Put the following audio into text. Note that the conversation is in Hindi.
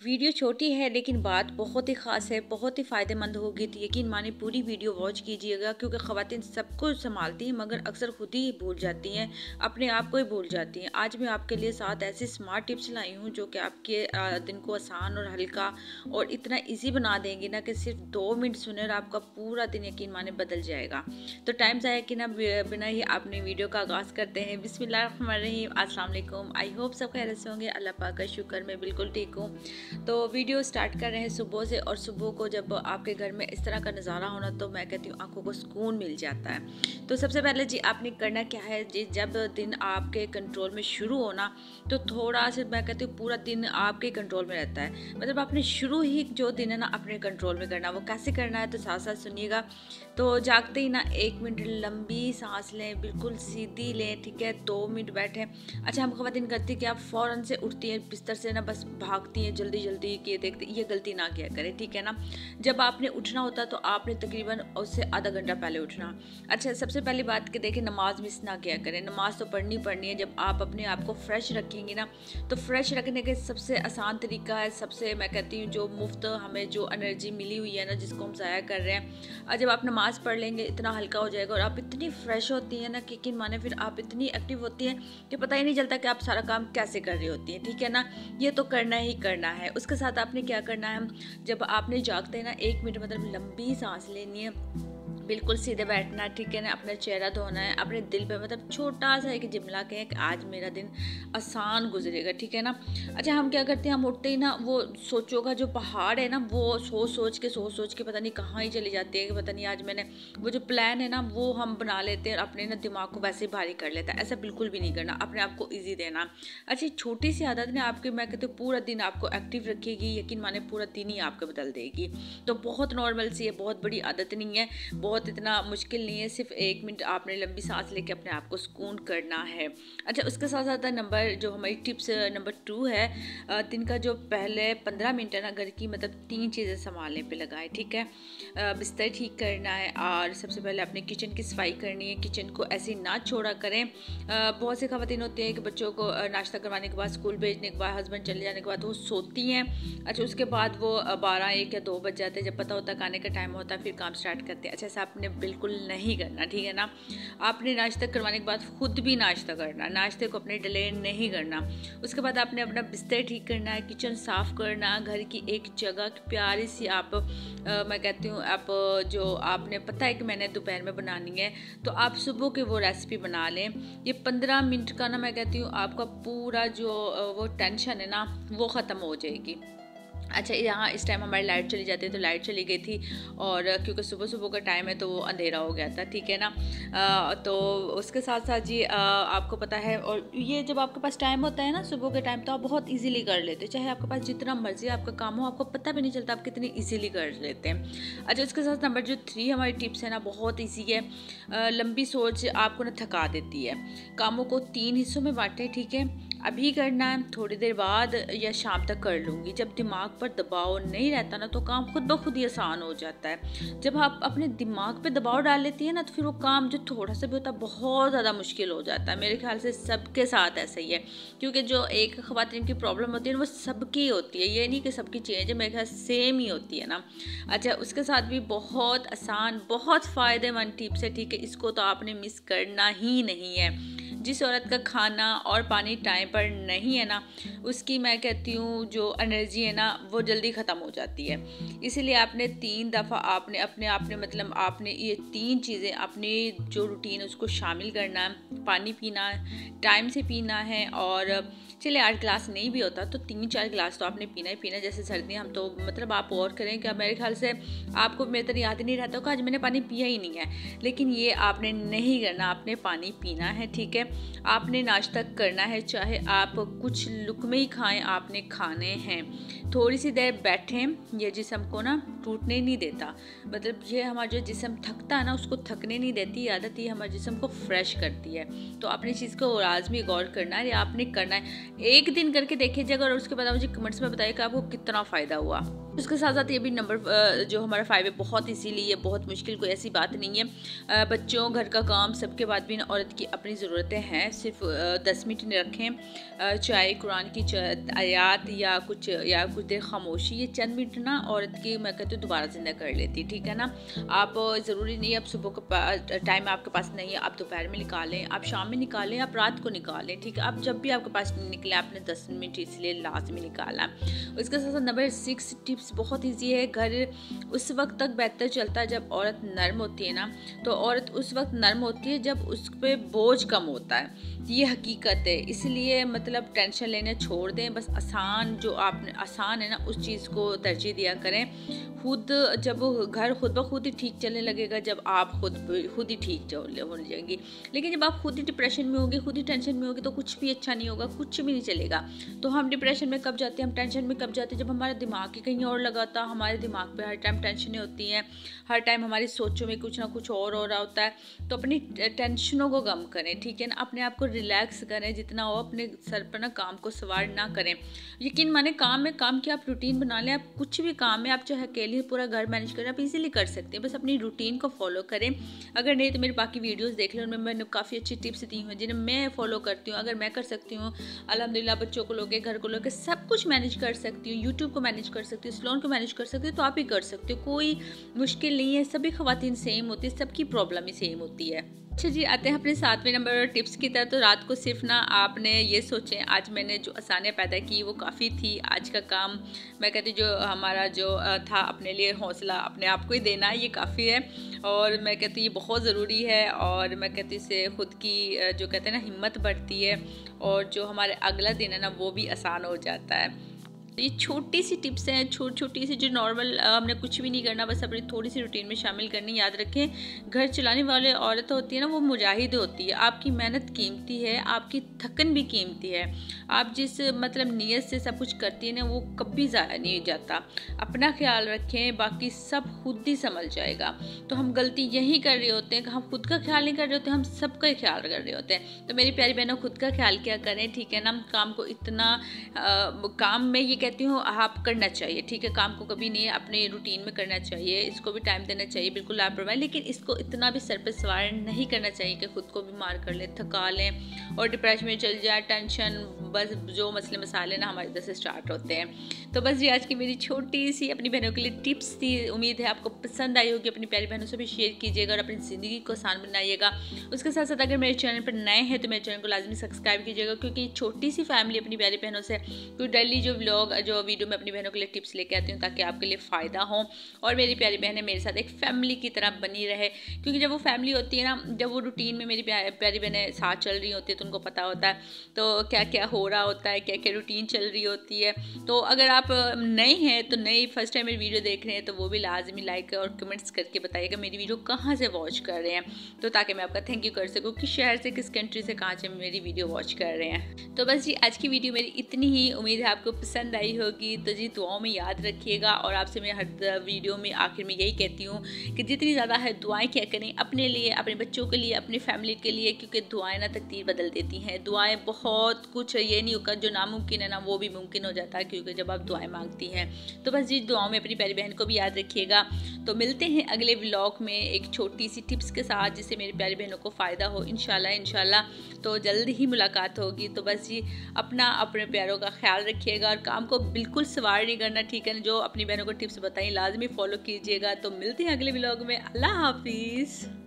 वीडियो छोटी है लेकिन बात बहुत ही ख़ास है, बहुत ही फ़ायदेमंद होगी। तो यकीन माने पूरी वीडियो वॉच कीजिएगा, क्योंकि ख़वातीन सब कुछ संभालती हैं मगर अक्सर खुद ही भूल जाती हैं, अपने आप को ही भूल जाती हैं। आज मैं आपके लिए 7 ऐसी स्मार्ट टिप्स लाई हूँ जो कि आपके दिन को आसान और हल्का और इतना ईजी बना देंगी ना कि सिर्फ 2 मिनट सुने और आपका पूरा दिन यकीन माने बदल जाएगा। तो टाइम ज़ाया कि ना बिना ही आपने वीडियो का आगाज़ करते हैं। बिस्मिल्लाहिर्रहमानिर्रहीम। अस्सलाम वालेकुम। आई होप सब खैरियत से होंगे। अल्लाह पाक का शुक्र, मैं बिल्कुल ठीक हूँ। तो वीडियो स्टार्ट कर रहे हैं सुबह से, और सुबह को जब आपके घर में इस तरह का नज़ारा होना तो मैं कहती हूँ आंखों को सुकून मिल जाता है। तो सबसे पहले जी आपने करना क्या है जी, जब दिन आपके कंट्रोल में शुरू होना तो थोड़ा सा मैं कहती हूँ पूरा दिन आपके कंट्रोल में रहता है। मतलब आपने शुरू ही जो दिन है ना अपने कंट्रोल में करना। वो कैसे करना है तो साथ साथ सुनिएगा। तो जागते ही ना 1 मिनट लंबी सांस लें, बिल्कुल सीधी लें, ठीक है। 2 मिनट बैठें। अच्छा, हम ख़वातीन करती कि आप फ़ौरन से उठती हैं बिस्तर से ना, बस भागती हैं जल्दी जल्दी कि देखते, ये गलती ना किया करें, ठीक है ना। जब आपने उठना होता तो आपने तकरीबन उससे आधा घंटा पहले उठना। अच्छा, सबसे पहली बात कि देखिए नमाज मिस ना किया करें। नमाज तो पढ़नी है। जब आप अपने आप को फ्रेश रखेंगी ना, तो फ्रेश रखने के सबसे आसान तरीका है, सबसे मैं कहती हूँ जो मुफ्त हमें जो एनर्जी मिली हुई है ना, जिसको हम ज़ाया कर रहे हैं, और जब आप नमाज पढ़ लेंगे इतना हल्का हो जाएगा और आप इतनी फ्रेश होती हैं ना कि यकीन माने फिर आप इतनी एक्टिव होती हैं कि पता ही नहीं चलता कि आप सारा काम कैसे कर रही होती हैं, ठीक है ना। ये तो करना ही करना है। उसके साथ आपने क्या करना है, जब आपने जागते हैं ना 1 मिनट मतलब लंबी सांस लेनी है, बिल्कुल सीधे बैठना, ठीक है ना। अपना चेहरा धोना है, अपने दिल पे मतलब छोटा सा एक जुमला कहें कि आज मेरा दिन आसान गुजरेगा, ठीक है ना। अच्छा, हम क्या करते हैं, हम उठते ही ना वो सोचों का जो पहाड़ है ना, वो सोच सोच के पता नहीं कहाँ ही चली जाती है कि पता नहीं आज मैंने वो जो प्लान है ना वो हम बना लेते हैं और अपने ना दिमाग को वैसे ही भारी कर लेता है। ऐसा बिल्कुल भी नहीं करना, अपने आप को ईजी देना। अच्छा, छोटी सी आदत ना आपके मैं कहती हूँ पूरा दिन आपको एक्टिव रखेगी, यकीन माने पूरा दिन ही आपको बदल देगी। तो बहुत नॉर्मल सी है, बहुत बड़ी आदत नहीं है, बहुत इतना मुश्किल नहीं है। सिर्फ 1 मिनट आपने लंबी सांस लेके अपने आप को सुकून करना है। अच्छा, उसके साथ साथ नंबर जो हमारी टिप्स नंबर 2 है, दिन का जो पहले 15 मिनट है ना घर की मतलब 3 चीज़ें संभालने पे लगाए, ठीक है। बिस्तर ठीक करना है, और सबसे पहले अपने किचन की सफाई करनी है। किचन को ऐसे ना छोड़ा करें। बहुत से ख़वातीन होती हैं कि बच्चों को नाश्ता करवाने के बाद, स्कूल भेजने के बाद, हस्बैंड चले जाने के बाद वो सोती हैं। अच्छा, उसके बाद वो 12, 1 या 2 बज जाते हैं। जब पता होता है खाने का टाइम होता है फिर काम स्टार्ट करते हैं। अच्छा, ऐसा आपने बिल्कुल नहीं करना, ठीक है ना। आपने नाश्ता करवाने के बाद खुद भी नाश्ता करना, नाश्ते को अपने डिले नहीं करना। उसके बाद आपने अपना बिस्तर ठीक करना है, किचन साफ़ करना, घर की एक जगह प्यारी सी आप मैं कहती हूँ आप जो आपने पता है कि मैंने दोपहर में बनानी है तो आप सुबह के वो रेसिपी बना लें। ये 15 मिनट का ना मैं कहती हूँ आपका पूरा जो वो टेंशन है ना वो ख़त्म हो जाएगी। अच्छा, यहाँ इस टाइम हमारी लाइट चली जाती है, तो लाइट चली गई थी, और क्योंकि सुबह सुबह का टाइम है तो वो अंधेरा हो गया था, ठीक है ना। तो उसके साथ साथ जी आपको पता है, और ये जब आपके पास टाइम होता है ना सुबह के टाइम तो आप बहुत इजीली कर लेते हैं। चाहे आपके पास जितना मर्जी आपका काम हो, आपको पता भी नहीं चलता आप कितनी इजीली कर लेते हैं। अच्छा, उसके साथ नंबर जो 3 हमारी टिप्स है ना बहुत ईजी है। लंबी सोच आपको ना थका देती है। कामों को 3 हिस्सों में बांटें, ठीक है। अभी करना है, थोड़ी देर बाद, या शाम तक कर लूँगी। जब दिमाग पर दबाव नहीं रहता ना तो काम खुद ब खुद ही आसान हो जाता है। जब आप अपने दिमाग पे दबाव डाल लेती है ना तो फिर वो काम जो थोड़ा सा भी होता है बहुत ज़्यादा मुश्किल हो जाता है। मेरे ख्याल से सबके साथ ऐसा ही है, क्योंकि जो एक ख़वातीन की प्रॉब्लम होती है वो सबकी होती है, ये नहीं कि सबकी चेंज है, मेरे ख्याल सेम ही होती है ना। अच्छा, उसके साथ भी बहुत आसान बहुत फ़ायदेमंद टिप्स है, ठीक है। इसको तो आपने मिस करना ही नहीं है। जिस औरत का खाना और पानी टाइम पर नहीं है ना, उसकी मैं कहती हूँ जो एनर्जी है ना वो जल्दी ख़त्म हो जाती है। इसीलिए आपने 3 दफ़ा आपने अपने आपने मतलब आपने ये 3 चीज़ें अपनी जो रूटीन है उसको शामिल करना है। पानी पीना, टाइम से पीना है, और चलिए 8 गिलास नहीं भी होता तो 3-4 गिलास तो आपने पीना ही पीना। जैसे सर्दियाँ हम तो मतलब आप और करें क्या, मेरे ख्याल से आपको मेरे तरह याद ही नहीं रहता होगा आज मैंने पानी पिया ही नहीं है, लेकिन ये आपने नहीं करना, आपने पानी पीना है, ठीक है। आपने नाश्ता करना है, चाहे आप कुछ लुकमे ही खाएं, आपने खाने हैं। थोड़ी सी देर बैठें, ये जिस्म को ना टूटने नहीं देता, मतलब ये हमारा जो जिस्म थकता है ना उसको थकने नहीं देती आदत, ये हमारे जिस्म को फ्रेश करती है। तो आपने चीज़ को लाजमी गौर करना है, आपने करना है। एक दिन करके देखिए जगह, और उसके बाद मुझे कमेंट्स में बताइए कि आपको कितना फ़ायदा हुआ। उसके साथ साथ ये भी नंबर जो हमारा 5 है, बहुत इसीलिए ये बहुत मुश्किल कोई ऐसी बात नहीं है। बच्चों, घर का काम, सबके बाद भी ना औरत की अपनी ज़रूरतें हैं। सिर्फ 10 मिनट नहीं रखें, चाहे कुरान की आयत या कुछ देर खामोशी, ये चंद मिनट ना औरत की मैं कहती हूँ दोबारा ज़िंदा कर लेती, ठीक है ना। आप ज़रूरी नहीं अब सुबह का टाइम आपके पास नहीं है, आप दोपहर में निकालें, आप शाम में निकालें, आप रात को निकालें, ठीक है। आप जब भी आपके पास निकले, आपने 10 मिनट इसलिए लाजमी निकाला। उसके साथ साथ नंबर 6 टिप्स बहुत ईजी है। घर उस वक्त तक बेहतर चलता है जब औरत नर्म होती है ना, तो औरत उस वक्त नर्म होती है जब उस पर बोझ कम होता है, ये हकीकत है। इसलिए मतलब टेंशन लेने छोड़ दें, बस आसान जो आपने आसान है ना उस चीज़ को तरजीह दिया करें। खुद जब घर खुद ब खुद ही ठीक चलने लगेगा, जब आप खुद ही ठीक होने जाएंगी। लेकिन जब आप खुद ही डिप्रेशन में होगे, खुद ही टेंशन में होगे, तो कुछ भी अच्छा नहीं होगा, कुछ भी नहीं चलेगा। तो हम डिप्रेशन में कब जाते हैं, हम टेंशन में कब जाते हैं, जब हमारा दिमाग ही कहीं और लगाता। हमारे दिमाग पे हर टाइम टेंशनें होती हैं, हर टाइम हमारी सोचों में कुछ ना कुछ और हो रहा होता है। तो अपनी टेंशनों को कम करें, ठीक है ना। अपने आप को रिलैक्स करें जितना हो, अपने सर पर ना काम को सवार ना करें। यकीन माने काम में काम की आप रूटीन बना लें। आप कुछ भी काम है, आप चाहे अकेले पूरा घर मैनेज करें, आप इजीली कर सकते हैं। बस अपनी रूटीन को फॉलो करें। अगर नहीं तो मेरी बाकी वीडियोस देख लें, उनमें मैंने काफ़ी अच्छी टिप्स दी हुई जिन्हें मैं फॉलो करती हूँ। अगर मैं कर सकती हूँ, अल्हम्दुलिल्लाह, बच्चों को लोगे, घर को लोगे, सब कुछ मैनेज कर सकती हूँ, यूट्यूब को मैनेज कर सकती हूँ, सैलून को मैनेज कर सकती हूँ, तो आप ही कर सकते हो। कोई मुश्किल नहीं है, सभी ख़वातीन सेम होती है, सबकी प्रॉब्लम ही सेम होती है। अच्छा जी, आते हैं अपने 7वें नंबर टिप्स की तरफ। तो रात को सिर्फ ना आपने ये सोचें, आज मैंने जो आसानियाँ पैदा की वो काफ़ी थी। आज का काम मैं कहती जो हमारा जो था, अपने लिए हौसला अपने आप को ही देना, ये काफ़ी है। और मैं कहती ये बहुत ज़रूरी है। और मैं कहती इससे ख़ुद की जो कहते हैं ना हिम्मत बढ़ती है, और जो हमारे अगला दिन है ना वो भी आसान हो जाता है। तो ये छोटी सी टिप्स हैं, छोटी सी, जो नॉर्मल हमने कुछ भी नहीं करना, बस अपनी थोड़ी सी रूटीन में शामिल करनी। याद रखें, घर चलाने वाले औरत होती है ना, वो मुजाहिद होती है। आपकी मेहनत कीमती है, आपकी थकन भी कीमती है। आप जिस मतलब नीयत से सब कुछ करती है ना, वो कभी ज़ाया नहीं जाता। अपना ख्याल रखें, बाकी सब खुद ही संभल जाएगा। तो हम गलती यही कर रहे होते हैं कि हम खुद का ख्याल नहीं कर रहे होते, हम सबका ही ख्याल कर रहे होते हैं। तो मेरी प्यारी बहनों, खुद का ख्याल क्या करें, ठीक है ना। काम को इतना काम में ये कहती हूँ आप करना चाहिए, ठीक है। काम को कभी नहीं अपने रूटीन में करना चाहिए, इसको भी टाइम देना चाहिए, बिल्कुल लापरवाही। लेकिन इसको इतना भी सर पर सवार नहीं करना चाहिए कि खुद को बीमार कर ले, थका लें और डिप्रेशन में चल जाए। टेंशन, बस जो मसले मसाले ना हमारे इधर से स्टार्ट होते हैं। तो बस ये आज की मेरी छोटी सी अपनी बहनों के लिए टिप्स थी। उम्मीद है आपको पसंद आई होगी। अपनी प्यारी बहनों से भी शेयर कीजिएगा और अपनी ज़िंदगी को आसान बनाइएगा। उसके साथ साथ अगर मेरे चैनल पर नए हैं तो मेरे चैनल को लाजमी सब्सक्राइब कीजिएगा, क्योंकि छोटी सी फैमिली अपनी प्यारी बहनों से कोई डेली जो व्लॉग जो वीडियो में अपनी बहनों के लिए टिप्स लेके आती हूँ, ताकि आपके लिए फ़ायदा हो और मेरी प्यारी बहनें मेरे साथ एक फैमिली की तरह बनी रहे। क्योंकि जब वो फैमिली होती है ना, जब वो रूटीन में मेरी प्यारी बहनें साथ चल रही होती है, तो उनको पता होता है तो क्या क्या हो रहा होता है, क्या क्या रूटीन चल रही होती है। तो अगर आप नए हैं, तो नई फर्स्ट टाइम मेरी वीडियो देख रहे हैं, तो वो भी लाजमी लाइक और कमेंट्स करके बताइएगा मेरी वीडियो कहाँ से वॉच कर रहे हैं, तो ताकि मैं आपका थैंक यू कर सकूँ, किस शहर से, किस कंट्री से, कहाँ से मेरी वीडियो वॉच कर रहे हैं। तो बस जी, आज की वीडियो मेरी इतनी ही। उम्मीद है आपको पसंद आई होगी। तो जी, दुआओं में याद रखिएगा। और आपसे मैं हर वीडियो में आखिर में यही कहती हूँ कि जितनी ज़्यादा है दुआएं क्या करें अपने लिए, अपने बच्चों के लिए, अपनी फैमिली के लिए, क्योंकि दुआएं ना तकदीर बदल देती हैं। दुआएं बहुत कुछ है, ये नहीं होगा जो नामुमकिन है ना वो भी मुमकिन हो जाता है, क्योंकि जब आप दुआएं मांगती हैं। तो बस जी, दुआओं में अपनी प्यारी बहन को भी याद रखिएगा। तो मिलते हैं अगले व्लॉग में एक छोटी सी टिप्स के साथ, जिससे मेरी प्यारी बहनों को फ़ायदा हो इंशाल्लाह। तो जल्द ही मुलाकात होगी। तो बस जी, अपने प्यारों का ख्याल रखिएगा और काम को बिल्कुल सवार नहीं करना, ठीक है। जो अपनी बहनों को टिप्स बताई लाजमी फॉलो कीजिएगा। तो मिलते हैं अगले व्लॉग में। अल्लाह हाफिज़।